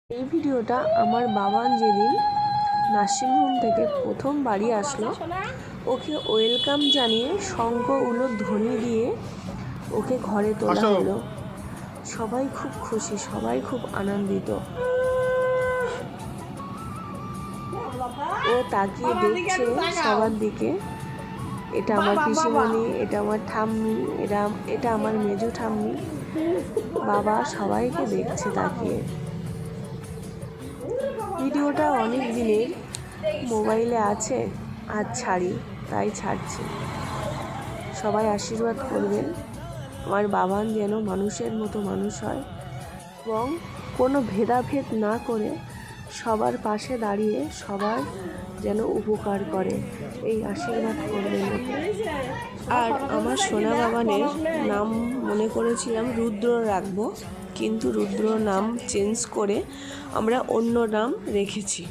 এই ভিডিওটা আমার বাবান যেদিন নার্সিংহোম থেকে প্রথম বাড়ি আসলো, ওকে ওয়েলকাম জানিয়ে শঙ্খ উলুধ্বনি দিয়ে ওকে ঘরে তোলা হলো। সবাই খুব খুশি, সবাই খুব আনন্দিত। ও তাকিয়ে দেখছে সবার দিকে। এটা আমার পিসিমণি, এটা আমার ঠাম্মি, এটা আমার মেজো ঠাম্মি। বাবা সবাইকে দেখছে তাকিয়ে। ভিডিওটা অনেক দিনের মোবাইলে আছে, আজ ছাড়ি, তাই ছাড়ছি। সবাই আশীর্বাদ করবেন আমার বাবান যেন মানুষের মতো মানুষ হয় এবং কোনো ভেদাভেদ না করে সবার পাশে দাঁড়িয়ে সবার যেন উপকার করে, এই আশীর্বাদ করবেন ওকে। আর আমার সোনা বাবানের নাম মনে করেছিলাম রুদ্র রাখবো, কিন্তু রুদ্র নাম চেঞ্জ করে আমরা অন্য নাম রেখেছি।